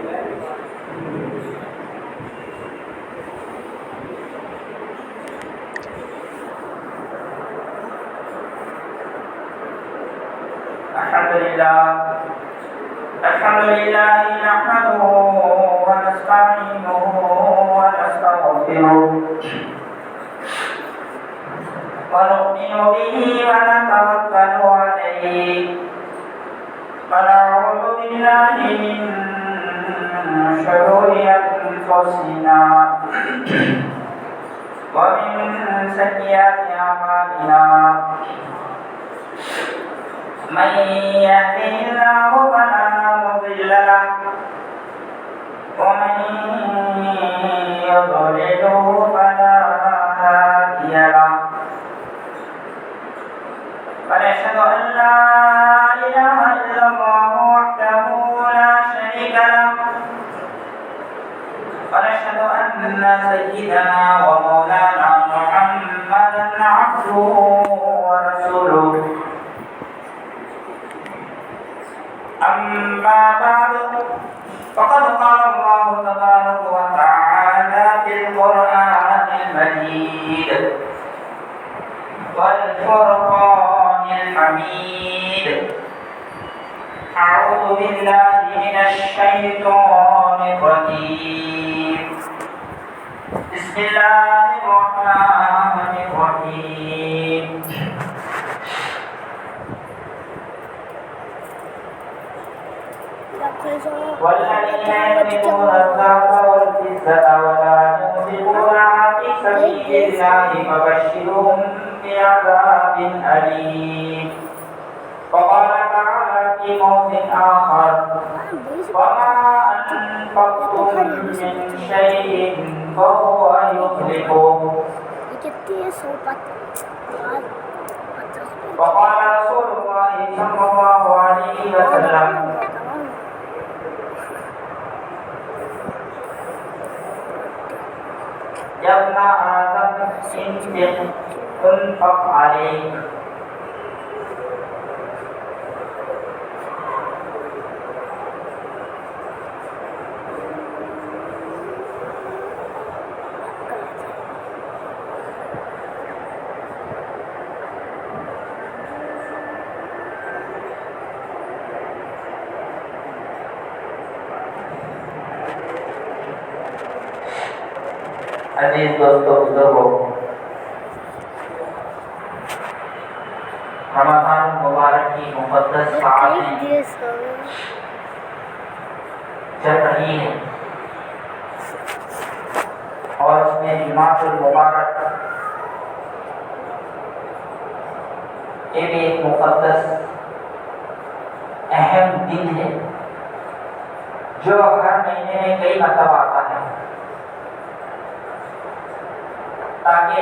الحمد لله نحمده ونستعينه ونستغفره ونؤمن به ونتوكل عليه ونعوذ بالله من شرور أنفسنا ومن سيئات أعمالنا من يهده الله فلا مضل له ومن يضلله فلا هادي له ونشهد أن لا إله إلا الله وحده لا شريك له ونشهد أن سيدنا ومولانا محمدا عبده ورسوله أما بعد فقد قال الله تبارك وتعالى في القرآن المجيد والفرقان الحميد أعوذ بالله من الشيطان الرجيم بسم الله الرحمن الرحيم والذين يكنزون الذهب والفضة ولا ينفقونها في سبيل الله فبشرهم بعذاب أليم وقال تعالى في موضع آخر وما أنفقتم من شيء فهو يخلفه وقال رسول الله صلى الله عليه وسلم يا ابن آدم انفق عليك عزیز دوستو بزرگوں، رمضان مبارک کی مقدس ساعتیں چل رہی ہیں اور اس میں جمعۃ المبارک یہ بھی ایک مقدس اہم دن ہے جو ہر مہینے میں کئی مرتبہ آتا ہے تاکہ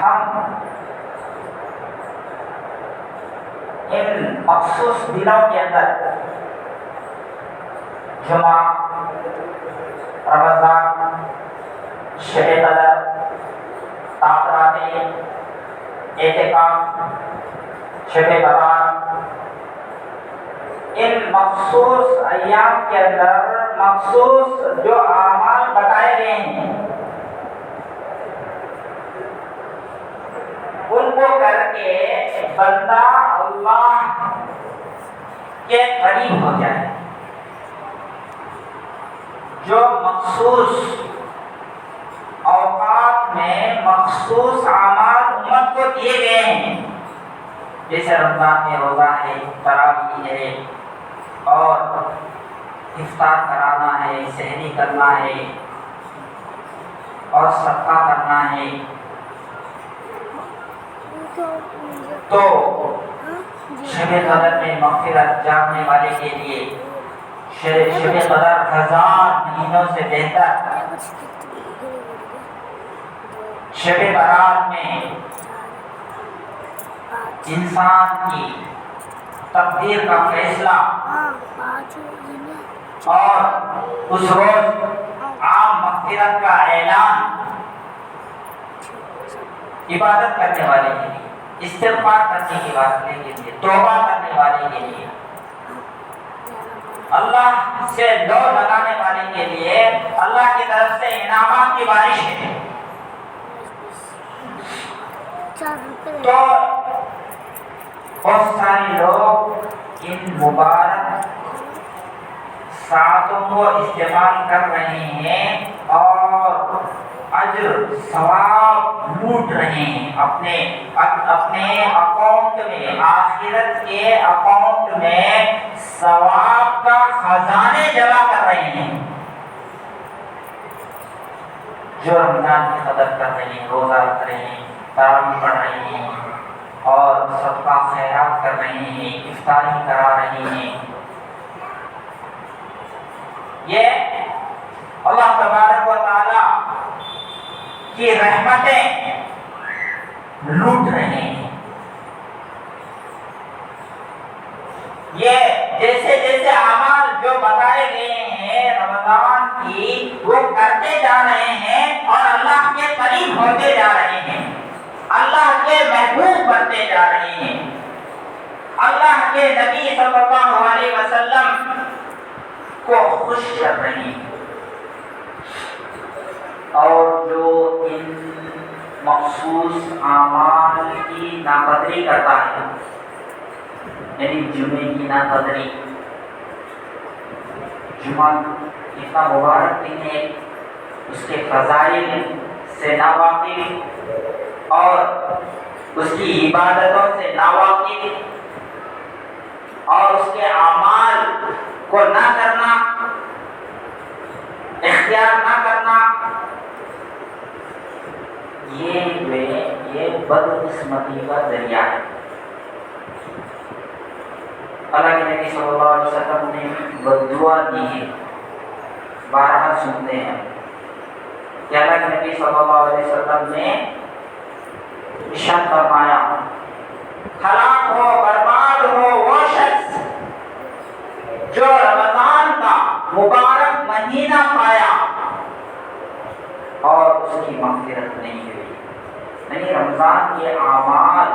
ہم ان مخصوص دنوں کے اندر جمعہ، رمضان، شب قدر، تعطرات، اعتکاف، شب برات، ان مخصوص ایام کے اندر مخصوص جو اعمال بتائے گئے ہیں ان کو کر کے بندہ اللہ کے قریب ہو جائے. جو مخصوص اوقات میں مخصوص اعمال امت کو دیے گئے ہیں، جیسے رمضان میں روزہ ہے، تراویح ہے، اور افطار کرانا ہے، سحری کرنا ہے اور صدقہ کرنا ہے، تو شب قدر میں مغفرت جاننے والے کے لیے شب قدر 1000 مہینوں سے بہتر، شب برات میں انسان کی تقدیر کا فیصلہ اور اس روز عام مغفرت کا اعلان عبادت کرنے والے کے لیے. استغفار کرنے کے والے کے لیے، توبہ کرنے والے کے لیے، اللہ سے لو لگانے والے کے لیے اللہ کی طرف سے انعامات کی بارش ہے۔ تو بہت سارے لوگ ان مبارک ساعتوں کو استعمال کر رہے ہیں اور اجر ثواب لوٹ رہے ہیں اپنے اکاؤنٹ میں، آخرت کے اکاؤنٹ میں ثواب کا خزانے جمع کر رہے ہیں۔ جو رمضان کی قدر کر رہے ہیں، روزہ رکھ رہے ہیں، تراویح پڑھ رہے ہیں اور صدقہ خیرات کر رہے ہیں، افطاری کرا رہے ہیں، یہ اللہ تبارک و تعالی کی رحمتیں لوٹ رہے ہیں۔ یہ جیسے جیسے اعمال جو بتائے گئے ہیں رمضان کی، وہ کرتے جا رہے ہیں اور اللہ کے قریب ہوتے جا رہے ہیں، اللہ کے محبوب بنتے جا رہے ہیں، اللہ کے نبی صلی اللہ علیہ وسلم کو خوش کر رہے ہیں۔ اور جو ان مخصوص اعمال کی ناقدری کرتا ہے، یعنی جمعے کی ناقدری، جمعہ اتنا مبارک دن ہے، اس کے فضائل سے ناواقف اور اس کی عبادتوں سے ناواقف اور اس کے اعمال کو نہ کرنا، اختیار نہ کرنا، یہ بدقسمتی کا ذریعہ ہے۔ اللہ کے نبی صلی اللہ علیہ وسلم نے بددعا دی ہے، بارہا سنتے ہیں کہ اللہ کے نبی صلی اللہ علیہ وسلم نے ارشاد فرمایا، ہلاک ہو، برباد ہو وہ شخص جو رمضان کا مبارک مہینہ پایا اور اس کی مغفرت نہیں ہوئی۔ یعنی رمضان کے اعمال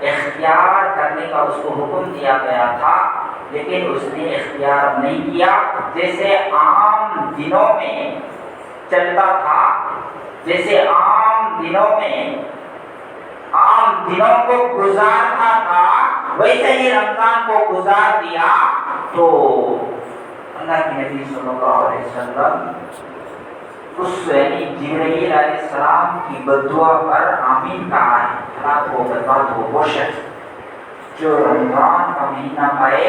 اختیار کرنے کا اس کو حکم دیا گیا تھا، لیکن اس نے اختیار نہیں کیا۔ جیسے عام دنوں میں چلتا تھا، جیسے عام دنوں کو گزارتا تھا، ویسے ہی رمضان کو گزار دیا۔ تو اللہ کے نبی صلی اللہ علیہ وسلم اس یعنی جبرائیل علیہ السلام کی بددعا پر آمین کہا ہے، ہلاک ہو، برباد ہو وہ شخص جو رمضان کا مہینہ پائے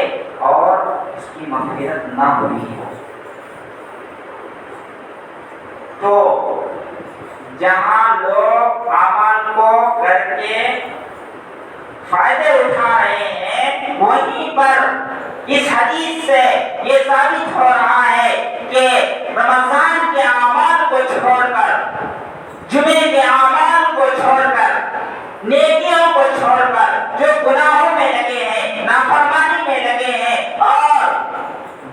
اور اس کی مغفرت نہ ہوئی ہو۔ تو جہاں لوگ اعمال کو کر کے فائدے اٹھا رہے ہیں، وہیں پر اس حدیث سے یہ ثابت ہو رہا ہے کہ رمضان کے اعمال کو چھوڑ کر، جمعے کے اعمال کو چھوڑ کر، نیکیوں کو چھوڑ کر جو گناہوں میں لگے ہیں، نافرمانی میں لگے ہیں اور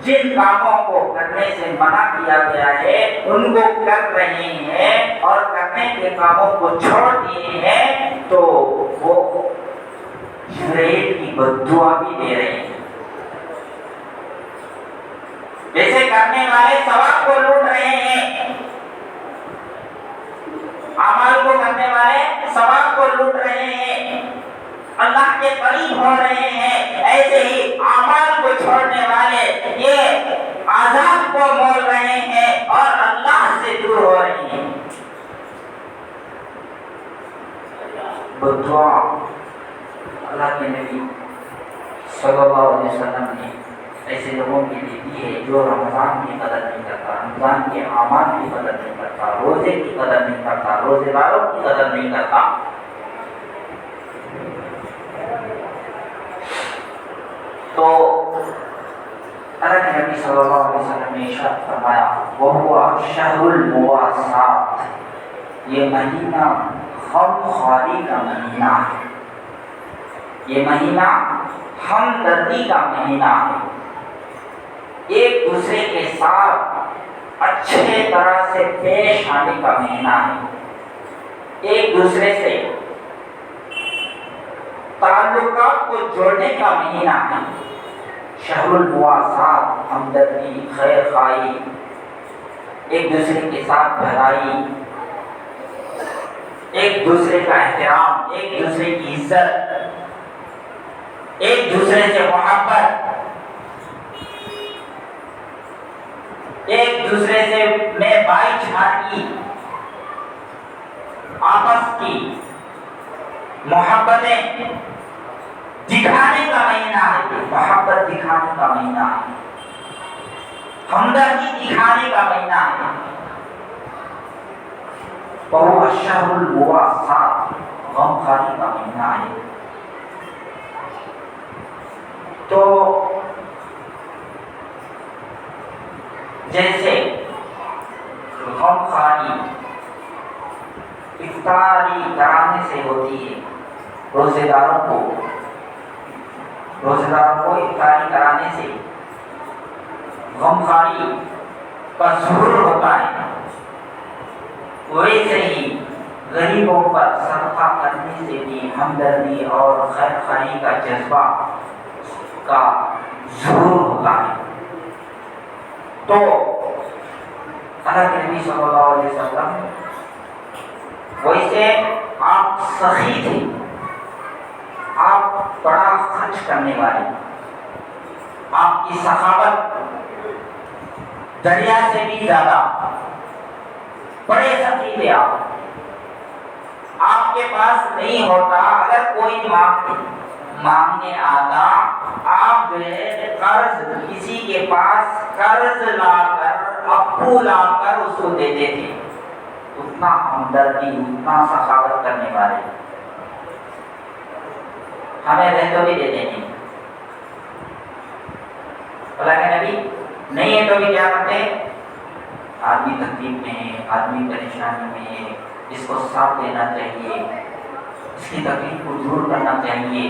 جن کاموں کو کرنے سے منع کیا گیا ہے ان کو کر رہے ہیں اور کرنے کے کاموں کو چھوڑ دیے ہیں، تو وہ جبرائیل کی بددعا بھی دے رہے ہیں۔ جیسے کرنے والے ثواب کو لوٹ رہے ہیں، اعمال کو کرنے والے ثواب کو لوٹ رہے ہیں، اللہ کے قریب ہو رہے ہیں، ایسے ہی اعمال کو چھوڑنے والے یہ عذاب کو مول رہے ہیں اور اللہ سے دور ہو رہے ہیں۔ بددعا اللہ کے نبی صلی اللہ علیہ وسلم نے ایسے لوگوں کے لیے دی ہے جو رمضان کی قدر نہیں کرتا، رمضان کے اعمال کی قدر نہیں کرتا، روزے کی قدر نہیں کرتا، روزے داروں کی قدر نہیں کرتا۔ تو اللہ کے نبی صلی اللہ علیہ وسلم نے ارشاد فرمایا، وَهُوَ شَهْرُ الْمُوَاسَاةِ، یہ مہینہ غمخواری کا مہینہ ہے، یہ مہینہ ہمدردی کا مہینہ ہے، ایک دوسرے کے ساتھ اچھے طرح سے پیش آنے کا مہینہ ہے، ایک دوسرے سے تعلقات کو جوڑنے کا مہینہ ہے۔ شہر المواسات، ہمدردی، خیر خواہی، ایک دوسرے کے ساتھ بھلائی، ایک دوسرے کا احترام، ایک دوسرے کی عزت، ایک دوسرے سے محبت، ایک دوسرے سے میں بھائی چارگی، آپس کی محبتیں دکھانے کا مہینہ ہے۔ محبت دکھانے کا مہینہ ہے، ہمدردی دکھانے کا مہینہ ہے۔ وَهُوَ الشَّهْرُ الْمُوَاسَّاتِ، غمخواری کا مہینہ ہے۔ تو جیسے غمخواری افطاری کرانے سے ہوتی ہے، روزے داروں کو افطاری کرانے سے غمخواری کا ظہور ہوتا ہے، ویسے ہی غریبوں پر صدقہ کرنے سے بھی ہمدردی اور خیر خواہی کا جذبہ کا ظہور ہوتا ہے۔ تو اللہ کے نبی صلی اللہ علیہ وسلم ویسے آپ سخی تھے، آپ بڑا خرچ کرنے والے، آپ کی سخاوت دریا سے بھی زیادہ، بڑے سخی تھے آپ کے پاس نہیں ہوتا، اگر کوئی مانگنے آتا، آپ جو ہے قرض کسی کے پاس قرض لا کر، ابو لا کر اس کو دیتے تھے، اتنا ہمدردی، اتنا سخاوت کرنے والے۔ ہمیں رہ تو بھی دیتے نہیں، اللہ کے نبی نہیں ہے تو بھی کیا کرتے؟ آدمی تکلیف میں ہے، آدمی پریشانی میں ہے، اس کو ساتھ دینا چاہیے، اس کی تکلیف کو دور کرنا چاہیے۔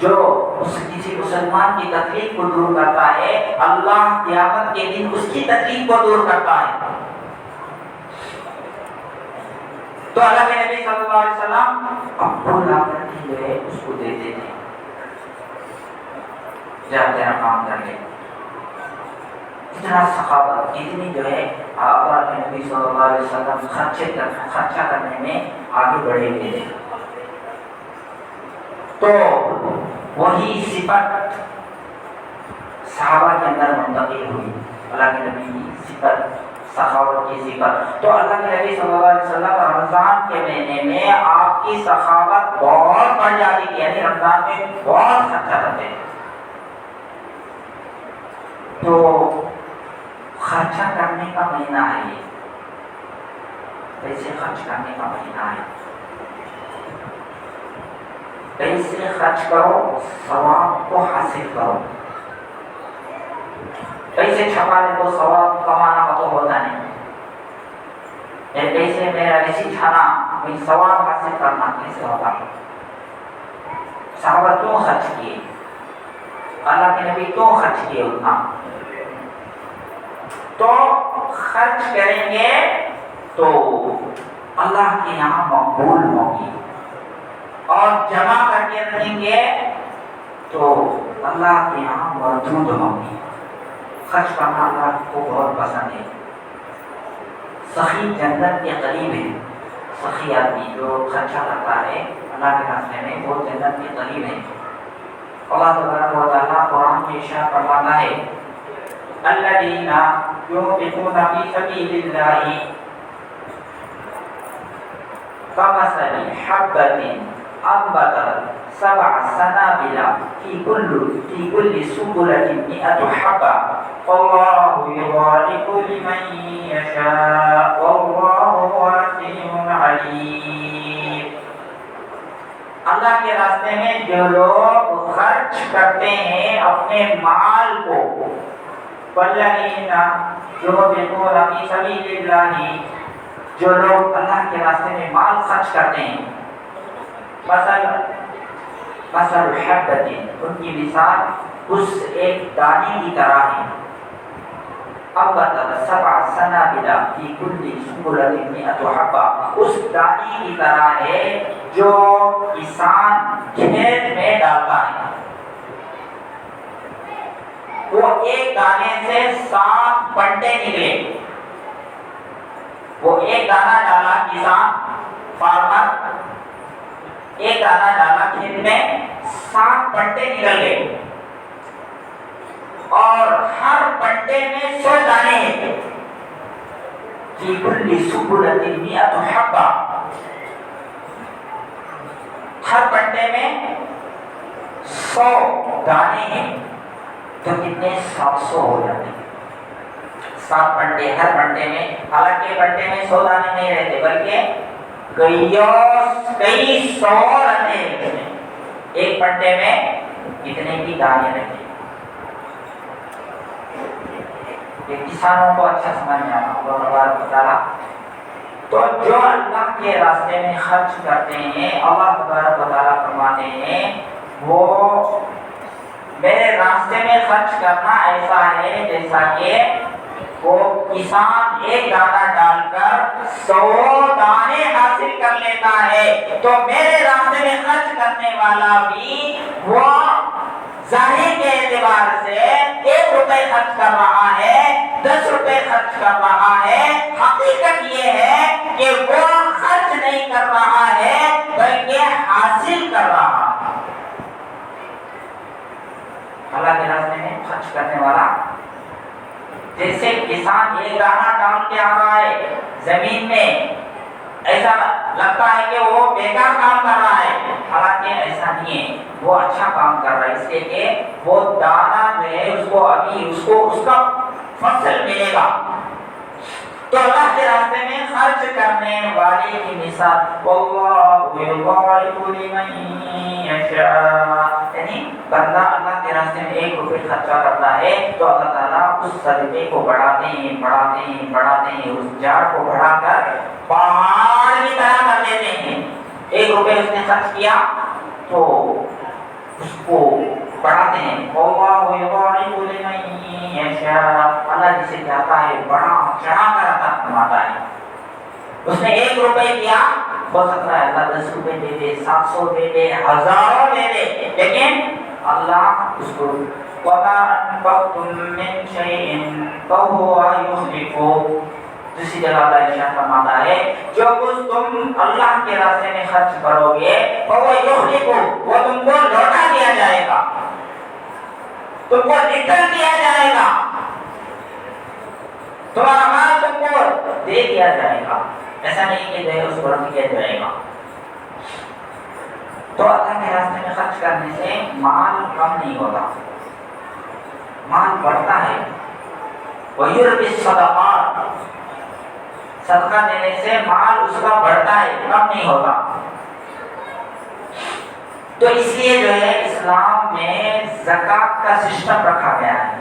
جو کسی مسلمان کی تکلیف کو دور کرتا ہے، اللہ قیامت کے دن اس کی تکلیف کو دور کرتا ہے۔ تو اللہ کے نبی صلی اللہ علیہ وسلم ابو لا کر کے جو ہے اس کو دیتے تھے، جا تیرا کام کر لے۔ اتنا سخاوت، اتنی جو ہے اللہ کے نبی صلی اللہ علیہ وسلم خرچہ کرنے میں آگے بڑھے ہوئے تھے۔ تو وہی صفت صحابہ کے اندر منتقل ہوئی، اللہ کے نبی کی صفت، سخاوت کی صفت۔ تو اللہ کے نبی صلی اللہ علیہ وسلم رمضان کے مہینے میں آپ کی سخاوت بہت بڑھ جاتی تھی، یعنی رمضان میں بہت خرچہ کرتے تھے۔ تو خرچہ کرنے کا مہینہ ہے، یہ پیسے خرچ کرنے کا مہینہ ہے۔ پیسے خرچ کرو، ثواب کو حاصل کرو۔ پیسے چھپانے کو ثواب کمانا کا تو ہوتا نہیں، یہ پیسے میرا ایسی چھانا کوئی ثواب حاصل کرنا کیسے ہوگا؟ صحابہ کیوں خرچ کیے؟ اللہ کے نبی کیوں خرچ کیے اتنا؟ تو خرچ کریں گے تو اللہ کے یہاں مقبول ہوگی، اور جمع کر کے رکھیں گے تو اللہ کے یہاں مردود ہوگی۔ خرچ کرنا اللہ کو بہت پسند ہے۔ سخی جنت کے قریب ہے، سخی آدمی جو خرچہ کرتا ہے اللہ کے راستے میں، وہ جنت کے قریب ہے۔ اللہ تبارک و تعالیٰ قرآن میں ارشاد فرماتا ہے، الذین ينفقون فی سبیل اللہ کمثل حبۃ انبتت سبع سنابل فی کل سنبلۃ مئۃ حبۃ واللہ یضاعف لمن یشاء واللہ واسع علیم۔ اللہ کے راستے میں جو لوگ خرچ کرتے ہیں اپنے مال کو، والذین ينفقون فی سبیل اللہ، جو لوگ اللہ کے راستے میں مال خرچ کرتے ہیں، مثل حبۃ، ان کی مثال اس ایک دانے کی طرح ہے، أنبتت 7 سنابل في كل سنبلة 100 حبة. اس دانے کی طرح ہے جو کسان کھیت میں ڈالتا ہے. وہ ایک دانے سے 7 پنٹے نکلے. وہ ایک دانہ ڈالا کسان فارمر، ایک دانہ ڈالا کھیت میں، 7 پنٹے نکل گئے اور ہر پنٹے میں 100 دانے ہیں. فی کل سنبلۃ 100 حبہ. ہر پنٹے میں 100 دانے ہیں تو کتنے؟ 700 ہو جاتے ہیں. 7 پنٹے، ہر پنٹے میں، حالانکہ پنٹے میں 100 دانے نہیں رہتے بلکہ کئی 100 رہتے ہیں. ایک پنٹے میں کتنے کی دانے رہتے ہیں. کسانوں کو اچھا سمجھ میں آنا اللہ تبارک و تعالیٰ. تو جو اللہ کے راستے میں خرچ کرتے ہیں، اللہ تبارک و تعالیٰ فرماتے ہیں وہ میرے راستے میں خرچ کرنا ایسا ہے جیسا کہ وہ کسان ایک دانہ ڈال کر 100 دانے حاصل کر لیتا ہے. تو میرے راستے میں خرچ کرنے والا بھی وہ ظاہر کے اعتبار سے 1 روپے خرچ کر رہا ہے، 10 روپے خرچ کر رہا ہے. حقیقت یہ ہے کہ وہ خرچ نہیں کر رہا ہے بلکہ حاصل کر رہا ہے. اللہ کے راستے میں خرچ کرنے والا جیسے کسان ایک دانہ ڈال کے آ رہا ہے زمین میں، ایسا لگتا ہے کہ وہ بیکار کام کر رہا ہے، حالانکہ ایسا نہیں ہے، وہ اچھا کام کر رہا ہے. اس لیے کہ وہ دانہ جو ہے اس کو ابھی اس کا فصل ملے گا. تو اللہ کے راستے میں خرچ کرنے والے کی مثال واللہ یضاعف لمن یشاء، یعنی بندہ اللہ کے راستے میں 1 روپے خرچہ کرتا ہے تو اللہ تعالیٰ اس صدقے کو بڑھاتے ہیں اس جار کو بڑھا کر پہاڑ کی طرح کر دیتے ہیں. 1 روپے اس نے خرچ کیا تو اس کو بڑھاتے ہیں. واللہ یضاعف لمن یشاء، اللہ جسے چاہتا ہے بڑا چڑھا کر عطا فرماتا ہے. اس نے 1 روپے کیا، ہو سکتا ہے اللہ 10 روپے دے دے، 700 دے دے، ہزاروں دے دے، لیکن اللہ اس کو وَمَا أَنفَقْتُم مِّن شَيْءٍ فَهُوَ يُخْلِفُهُ. دوسری جگہ اللہ ارشاد فرماتا ہے جو کچھ تم اللہ کے راستے میں خرچ کرو گے فَهُوَ يُخْلِفُهُ، وہ تم کو لوٹا دیا جائے گا، تم کو ریٹرن دیا جائے گا، تمہارا مال تم کو دے دیا جائے گا. ایسا نہیں کہ دے اس کو رکھ دیا جائے گا. تو اللہ کے راستے میں خرچ کرنے سے مال کم نہیں ہوتا، مال بڑھتا ہے. وَيُرْبِي الصَّدَقَاتِ، صدقہ دینے سے مال اس کا بڑھتا ہے، کم نہیں ہوتا. تو اس لیے جو ہے اسلام میں زکوٰۃ کا سسٹم رکھا گیا ہے.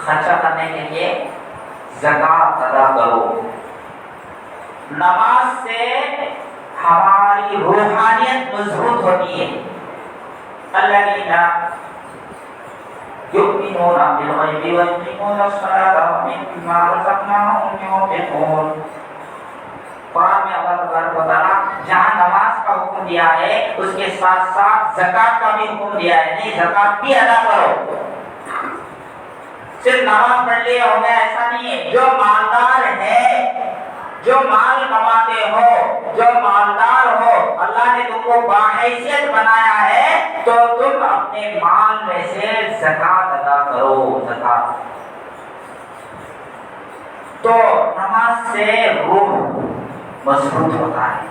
خرچہ کرنے کے لیے زکوٰۃ ادا کرو. نماز سے ہماری روحانیت مضبوط ہوتی ہے. الذین یؤمنون بالغیب ویقیمون الصلاۃ ومما رزقناہم ينفقون. قرآن میں اللہ تبارک و تعالیٰ جہاں نماز کا حکم دیا ہے اس کے ساتھ ساتھ زکوٰۃ کا بھی حکم دیا ہے. نہیں، زکوٰۃ بھی ادا کرو. صرف نماز پڑھ لے ہو گیا ایسا نہیں ہے. جو مالدار ہے، جو مال کماتے ہو، جو مالدار ہو، اللہ نے تم کو باحیثیت بنایا ہے تو تم اپنے مال میں سے زکوٰۃ ادا کرو. زکوٰۃ تو نماز سے روح مضبوط ہوتا ہے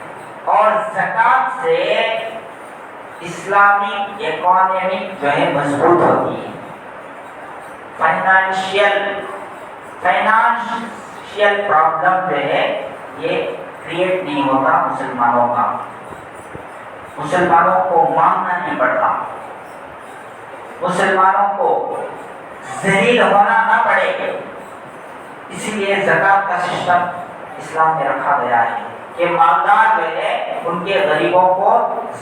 اور زکوٰۃ سے اسلامی اکانومی جو ہے مضبوط ہوتی ہے. فائنانشیل پرابلم جو ہے یہ کریٹ نہیں ہوتا مسلمانوں کا. مسلمانوں کو مانگنا نہیں پڑتا، مسلمانوں کو ذلیل ہونا نہ پڑے. اسی لیے زکوٰۃ کا سسٹم اسلام میں رکھا گیا ہے کہ مالدار جو ہے ان کے غریبوں کو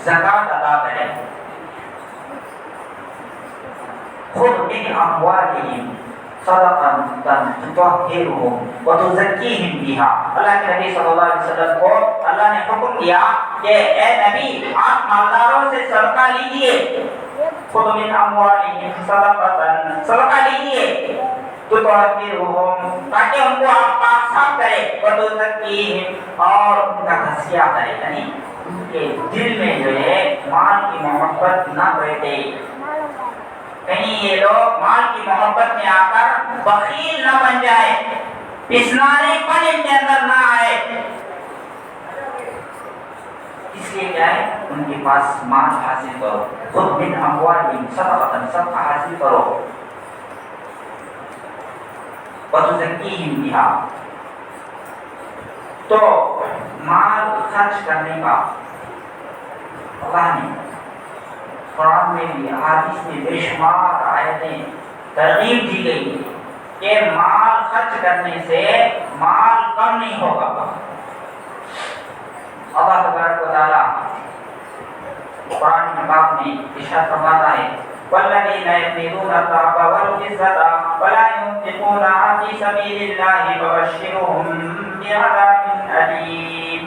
زکوٰۃ ادا کریں. خود من اموالہم صدقۃ تطہرہم وتزکیہم بہا۔ اللہ کے نبی صلی اللہ علیہ وسلم کو اللہ نے حکم دیا کہ اے نبی آپ مالداروں سے صدقہ لیجئے، خذ من اموالہم صدقۃ، صدقہ لیجئے تطہرہم، تاکہ ان کو آپ پاک صاف کرے، وتزکیہم، اور ان کا تزکیہ کرے، یعنی ان کے دل میں جو ہے مال کی محبت نہ بیٹھے، کہیں یہ لوگ مال کی محبت میں آ کر بخیل نہ بن جائے، پسنانے پن ان کے اندر نہ آئے۔ اس لیے کیا ہے، ان کے پاس مال حاصل کرو، خود من اموالہم صدقۃ، صدقہ حاصل کرو، وتزکیہم بہا۔ تو مال خرچ کرنے کا اللہ نے قرآن میں بھی، احادیث میں بے شمار آیتیں ترغیب دی گئی کہ مال خرچ کرنے سے مال کم نہیں ہوگا۔ اللہ تبارک و تعالیٰ قرآن پاک میں ارشاد فرماتا ہے والذین یکنزون الذهب والفضة ولا ينفقونها في سبيل الله فبشرهم بعذاب أليم۔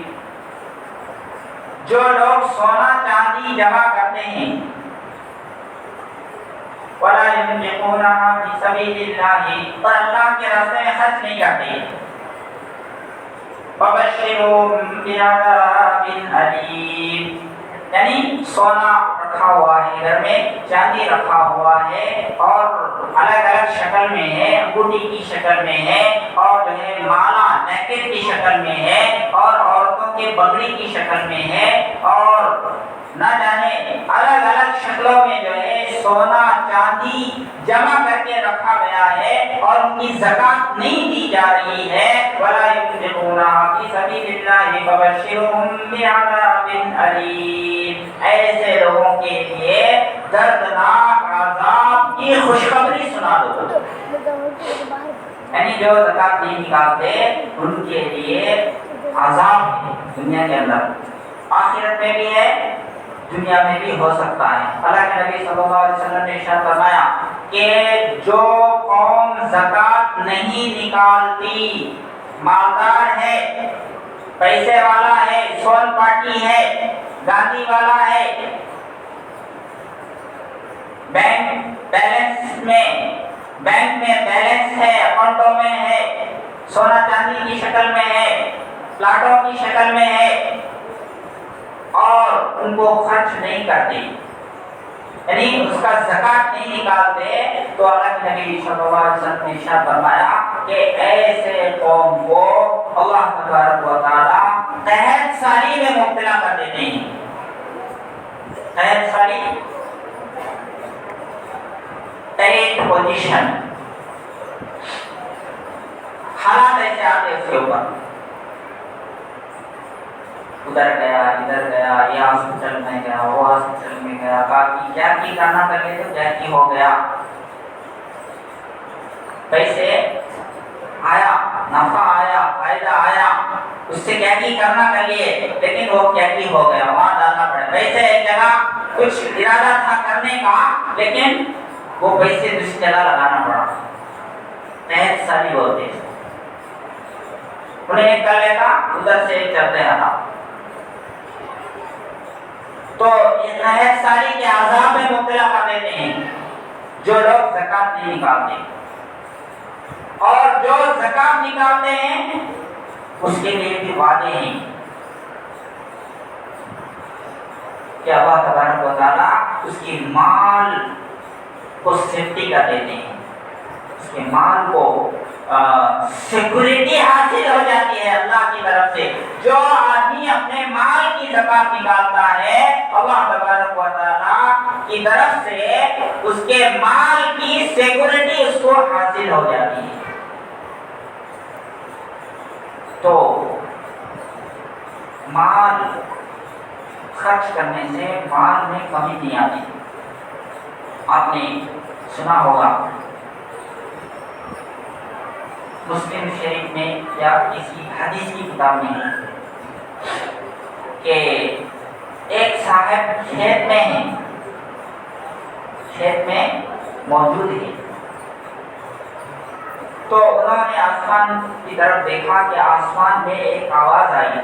جو لوگ سونا چاندی جمع کرتے ہیں، ولا ينفقونها في سبيل الله، اور اللہ کے راستے میں خرچ نہیں کرتے، فبشرهم بعذاب أليم، یعنی سونا رکھا ہوا ہے گھر میں، چاندی رکھا ہوا ہے اور الگ الگ شکل میں ہے، انگوٹھی کی شکل میں ہے، اور جو ہے مالا نیکٹ کی شکل میں ہے، اور عورتوں کے بگڑی کی شکل میں ہے، اور نہ جانے الگ الگ شکلوں میں جو ہے سونا چاندی جمع کر کے رکھا گیا ہے، اور ان کی زکات نہیں دی جا رہی ہے، ولا ينفقونها في سبيل الله فبشرهم بعذاب أليم، ایسے لوگوں کے لیے دردناک عذاب کی خوشخبری سنا دو، یعنی جو زکات نہیں نکالتے ان کے لیے عذاب ہے دنیا کے اندر، آخرت میں بھی ہے، دنیا میں بھی ہو سکتا ہے۔ اللہ کے نبی صلی اللہ علیہ وسلم نے ارشاد فرمایا کہ جو قوم زکات نہیں نکالتی، مالدار ہے، پیسے والا ہے، سون پارٹی ہے، گاندھی والا ہے، بینک میں بیلنس ہے، اکاؤنٹوں میں ہے، سونا چاندی کی شکل میں ہے، پلاٹوں کی شکل میں ہے، اور ان کو خرچ نہیں کرتے، یعنی اس کا زکات نہیں نکالتے، تو اللہ کے نبی صلی اللہ علیہ وسلم نے ارشاد فرمایا کہ ایسے قوم کو اللہ تبارک و تعالیٰ قحط سالی میں مبتلا کر دیتے ہیں۔ قحط سالی، ٹائٹ پوزیشن، حالات ایسے آتے اس کے اوپر، ادھر گیا ادھر گیا، یہ ہاسپٹل میں گیا وہ ہاسپٹل میں گیا، باقی کیا کی کرنا کرے تو کیا کی ہو گیا، پیسے آیا، نفع آیا، فائدہ آیا، اس سے کیا کی کرنا کر لیے، لیکن وہ کیا کی ہو گیا، وہاں ڈالنا پڑے، پیسے ایک جگہ کچھ ارادہ تھا کرنے کا، لیکن وہ پیسے دوسری جگہ لگانا پڑا، قحط سالی بولتے ہیں، انہیں ایک کر لیتا ادھر سے ایک چلتے رہا، تو یہ قحط سالی کے عذاب میں مبتلا کر دیتے ہیں جو لوگ زکات نہیں نکالتے، اور جو زکات نکالتے ہیں اس کے لیے بھی وعدے ہیں کہ اللہ تبارک و تعالیٰ اس کی مال کو سیفٹی کر دیتے ہیں، اس کے مال کو سیکورٹی حاصل ہو جاتی ہے اللہ کی طرف سے۔ جو آدمی اپنے مال کی زکات نکالتا ہے، اللہ تبارک و تعالیٰ کی طرف سے اس کے مال کی سیکورٹی اس کو حاصل ہو جاتی ہے۔ تو مال خرچ کرنے سے مال میں کمی نہیں آتی۔ آپ نے سنا ہوگا مسلم شریف میں یا کسی حدیث کی کتاب میں کہ ایک صاحب کھیت میں موجود ہے، تو انہوں نے آسمان کی طرف دیکھا کہ آسمان میں ایک آواز آئی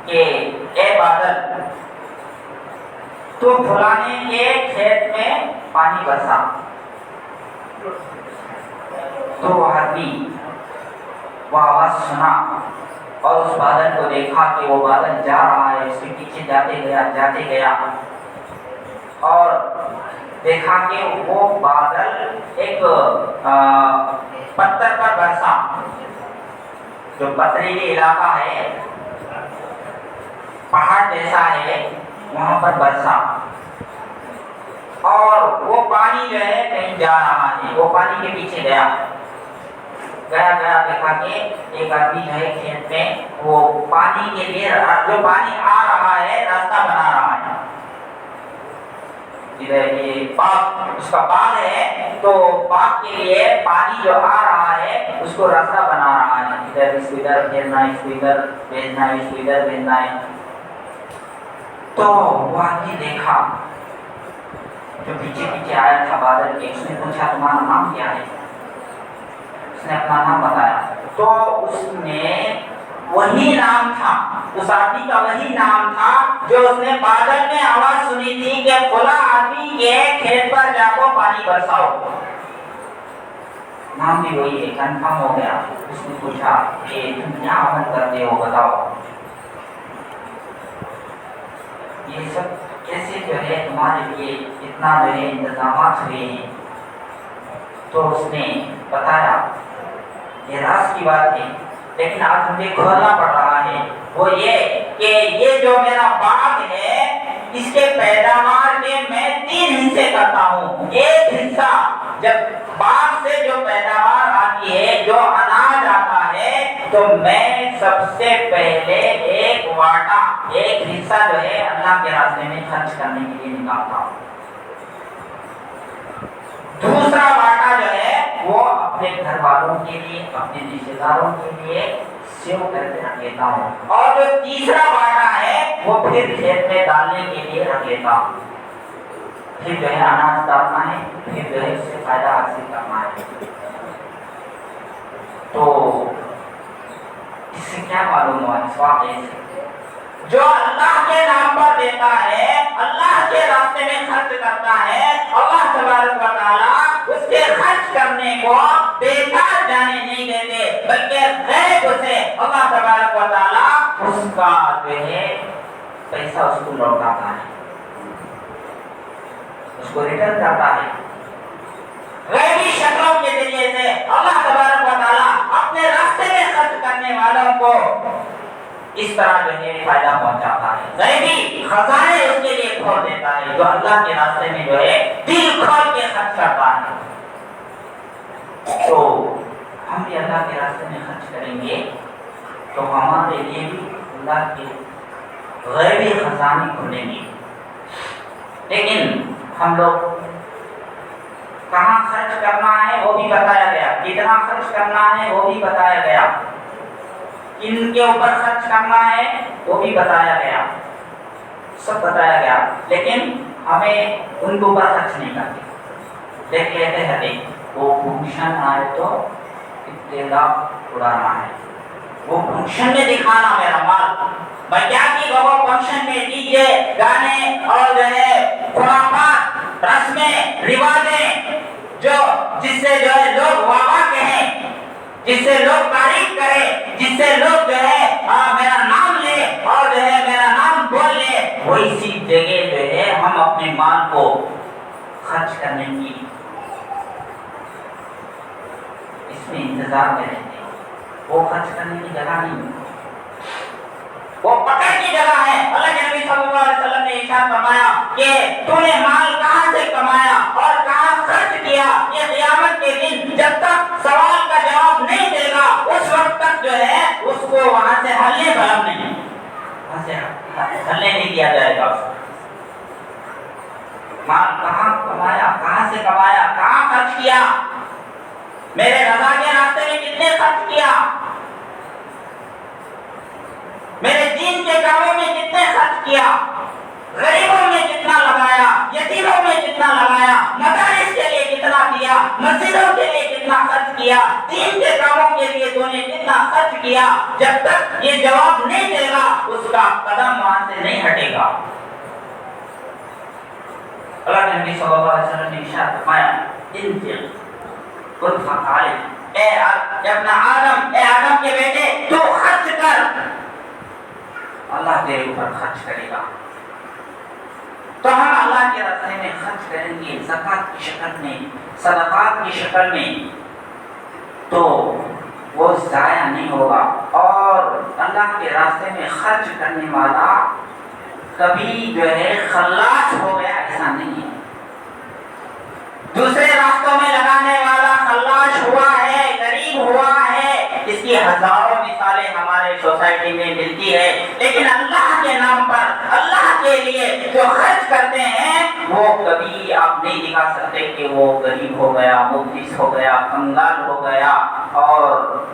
کہ اے بادل تو فلانے کے کھیت میں پانی برسا. تو وہ آدمی وہ آواز سنا اور اس بادل کو دیکھا کہ وہ بادل جا رہا ہے، اس کے پیچھے جاتے گیا اور دیکھا کہ وہ بادل ایک پتھر پر برسا، جو پتھریلی علاقہ ہے، پہاڑ جیسا ہے، وہاں پر برسا. اور وہ پانی جو ہے کہیں جا رہا ہے، وہ پانی کے پیچھے گیا دیکھا کہ ایک آدمی جو ہے کھیت میں وہ پانی کے لیے جو پانی آ رہا ہے راستہ بنا رہا ہے. ادھر یہ باغ، اس کا باغ ہے، تو باغ کے لیے پانی جو آ رہا ہے اس کو راستہ بنا رہا ہے. ادھر اس کو ادھر بھیجنا ہے، اس کو ادھر بھیجنا ہے، اس کو ادھر بھیجنا ہے. تو وہ آدمی دیکھا جو پیچھے آیا تھا بادل کے، اس نے پوچھا تمہارا نام کیا ہے؟ اس نے اپنا نام بتایا. تو اس نے وہی نام تھا، اس آدمی کا وہی نام تھا جو اس نے بادل میں آواز سنی تھی کہ فلاں آدمی کے کھیت پر جا کو پانی برساؤ. نام بھی وہی ہے، کنفرم ہو گیا. اس نے پوچھا کہ تم کیا عمل کرتے ہو بتاؤ، یہ سب کیسے جو ہے تمہارے لیے اتنا جو ہے انتظامات ہوئے ہیں؟ تو اس نے بتایا یہ راز کی بات ہے، لیکن آج مجھے کھولنا پڑ رہا ہے. وہ یہ کہ یہ جو میرا باغ ہے اس کے پیداوار کے میں 3 حصے کرتا ہوں. ایک حصہ جب باغ سے جو پیداوار آتی ہے، جو اناج آتا ہے، تو میں سب سے پہلے ایک واٹا، ایک حصہ جو ہے اللہ کے راستے میں خرچ کرنے کے لیے نکالتا ہوں. دوسرا واٹا جو ہے وہ اپنے گھر والوں کے لیے، اپنے رشتے داروں کے لیے سیو کر کے رکھ لیتا ہوں. اور جو تیسرا واٹا ہے وہ پھر کھیت میں ڈالنے کے لیے رکھ لیتا ہوں. پھر جو ہے اناج ڈالنا ہے، پھر جو ہے اس سے فائدہ حاصل کرنا ہے. تو اس سے کیا معلوم ہوا اس واقعے سے؟ جو اللہ کے نام پر دیتا ہے، اللہ کے راستے میں خرچ کرتا ہے، اللہ تبارک و تعالیٰ اس کے خرچ کرنے کو بیکار جانے نہیں دیتے، بلکہ غیب سے اللہ تبارک و تعالیٰ اس کا جو ہے پیسہ اس کو لوٹاتا ہے، اس کو ریٹرن کرتا ہے. غیبی شکلوں کے ذریعے سے اللہ تبارک و تعالیٰ اپنے راستے میں خرچ کرنے والوں کو اس طرح جو ہے فائدہ پہنچاتا ہے. غیبی خزانے اس کے لیے کھول دیتا ہے جو اللہ کے راستے میں جو ہے دل کھول کے خرچ کرتا ہے. تو ہم بھی اللہ کے راستے میں خرچ کریں گے تو ہمارے لیے بھی اللہ کے غیبی خزانے کھلیں گے. لیکن ہم لوگ کہاں خرچ کرنا ہے وہ بھی بتایا گیا، کتنا خرچ کرنا ہے وہ بھی بتایا گیا، کن کے اوپر خرچ کرنا ہے وہ بھی بتایا گیا، سب بتایا گیا. لیکن ہمیں ان کے اوپر خرچ نہیں کرتے. دیکھ لیتے ہیں وہ فنکشن آئے تو ابتدا اڑانا ہے، وہ فنکشن میں دکھانا میرا مال. میں کیا کہ وہ فنکشن میں ڈی جے گانے اور جو ہے خرافات، رسمیں رواجیں جس سے جو ہے لوگ واہ کہیں، جس سے لوگ تعریف کرے، جس سے لوگ جو ہے میرا نام لے اور جو ہے میرا نام بول لے، وہی سی جگہ جو ہے ہم اپنے مال کو خرچ کرنے کی اس میں انتظار میں رہتے ہیں. وہ خرچ کرنے کی جگہ نہیں، وہ پکڑ کی جگہ ہے. اللہ کے نبی صلی اللہ علیہ وسلم نے ارشاد فرمایا کہ تو نے مال کہاں سے کمایا اور کہاں خرچ کیا، یہ قیامت کے دن جب تک سوال کا جواب نہیں دے گا اس وقت تک جو ہے اس کو وہاں سے ہلنے بلم نہیں، وہاں سے ہلنے نہیں دیا جائے گا. مال کہاں کمایا، کہاں سے کمایا، کہاں خرچ کیا، میرے رضا کے راستے میں کتنے خرچ کیا، میرے دین کے کاموں میں کتنے خرچ کیا، غریبوں میں کتنا لگایا، یتیموں میں کتنا لگایا، مدارس کے لیے کتنا دیا، مسجدوں کیا, دین کے کاموں کے لیے تو نے کتنا خرچ کیا, جب تک یہ جواب نہیں دے گا اس کا قدم وہاں سے نہیں ہٹے گا. اللہ کے نبی صلی اللہ علیہ وسلم نے ارشاد فرمایا, انفق خود فقال, اے ابن آدم, اے آدم کے بیٹے تو خرچ کر, اللہ تیرے اوپر خرچ کرے گا. تو ہم اللہ کے راستے میں خرچ کریں گے زکوٰۃ کی شکل میں, صدقات کی شکل میں, تو وہ ضائع نہیں ہوگا. اور اللہ کے راستے میں خرچ کرنے والا کبھی جو ہے خلاص ہو گیا ایسا نہیں ہے. دوسرے راستوں میں لگانے والا خلاص ہوا ہے, غریب ہوا ہے, اس کی ہزاروں مثالیں ہمارے سوسائٹی میں ملتی ہے. لیکن اللہ کے نام پر, اللہ کے لیے جو خرچ کرتے ہیں وہ کبھی آپ نہیں دکھا سکتے کہ وہ غریب ہو گیا, مفلس ہو گیا, کنگال ہو گیا اور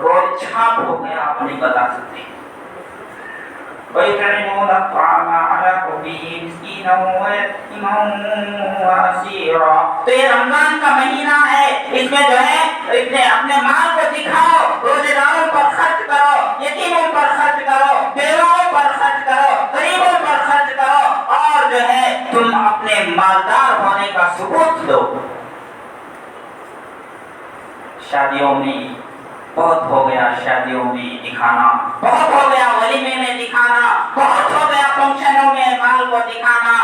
روڈ چھاپ ہو گیا, آپ نہیں بتا سکتے. وَيُطْعِمُونَ الطَّعَامَ عَلَىٰ حُبِّهِ مِسْكِينًا وَيَتِيمًا وَأَسِيرًا. تو یہ رمضان کا مہینہ ہے, اس میں جو ہے اپنے مال کو دکھاؤ, روزے داروں پر خرچ کرو, یتیموں پر خرچ کرو, بیواؤں پر خرچ کرو, غریبوں پر خرچ کرو, اور جو ہے تم اپنے مالدار ہونے کا ثبوت دو. شادیوں میں بہت ہو گیا, شادیوں میں دکھانا, بہت ہو گیا ولیمے میں دکھانا, بہت ہو گیا فنکشنوں میں مال کو دکھانا,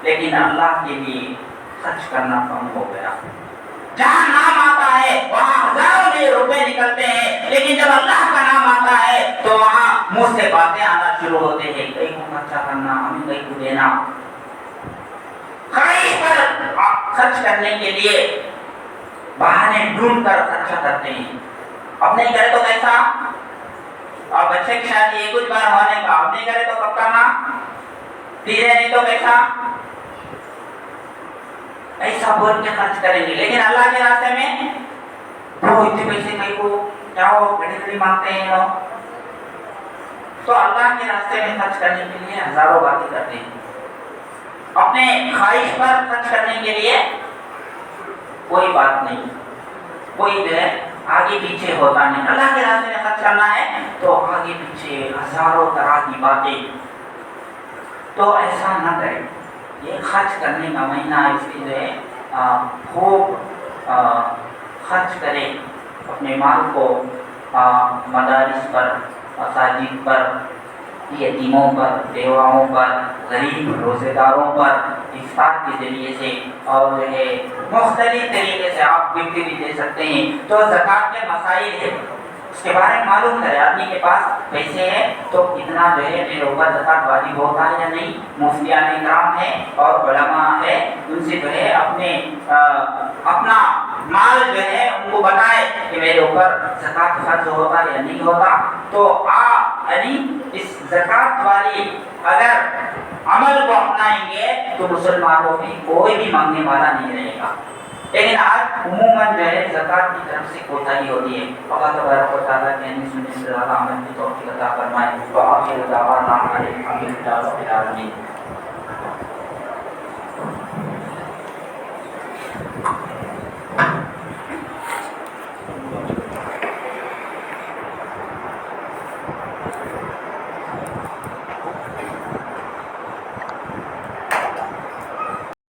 لیکن اللہ کے لیے خرچ کرنا کم ہو گیا. جہاں نام آتا ہے وہاں ہزاروں میں روپے نکلتے ہیں, لیکن جب اللہ کا نام آتا ہے تو وہاں منہ سے باتیں آنا شروع ہوتے ہیں, کئی کو خرچہ کرنا, ہمیں کئی کو دینا. خواہش پر خرچ کرنے کے لیے بہانے ڈھونڈ کر خرچہ کرتے ہیں. اب نہیں کرے تو کیسا, اور بچے کی شادی ایک کچھ بار ہونے کا, اب نہیں کرے تو کب کرنا, دیجیے نہیں تو کیسا, ایسا بول کے خرچ کریں گے. لیکن اللہ کے راستے میں وہ اتنے پیسے کئی کو کیا ہو گھڑی گھڑی مانگتے ہیں لوگ. تو اللہ کے راستے میں خرچ کرنے کے لیے ہزاروں باتیں کرتے ہیں, اپنے خواہش پر خرچ کرنے کے لیے کوئی بات نہیں, کوئی جو ہے آگے پیچھے ہوتا نہیں. اللہ کے راستے میں خرچ کرنا ہے تو آگے پیچھے ہزاروں طرح کی باتیں, تو ایسا نہ کریں. یہ خرچ کرنے کا مہینہ, اس کے جو ہے خوب خرچ کریں اپنے مال کو مدارس پر, مساجد پر, یتیموں پر, بیواؤں پر, غریب روزے داروں پر افطار کے ذریعے سے, اور جو ہے مختلف طریقے سے آپ گفٹ بھی دے سکتے ہیں. تو زکوٰۃ کے مسائل ہے, اس کے بارے میں معلوم کرے. آدمی کے پاس پیسے ہیں تو کتنا جو ہے میرے اوپر زکوٰۃ واجب ہوتا ہے یا نہیں. مفتیان کرام ہے اور علماء ہے, ان سے جو ہے اپنا مال جو ہے ان کو بتائے کہ میرے اوپر زکوٰۃ فرض ہوتا یا نہیں ہوتا. تو آپ یعنی اس زکوٰۃ والی اگر عمل کو اپنائیں گے تو مسلمانوں میں کوئی بھی مانگنے والا نہیں رہے گا. لیکن آج عموماً جو ہے زکوٰۃ کی طرف سے کوتاہی ہوتی ہے. اللہ تبارک و تعالیٰ کہنے سننے سے زیادہ عمل کی توفیق عطا فرمائے. وآخر دعوانا الحمد للہ رب العالمین.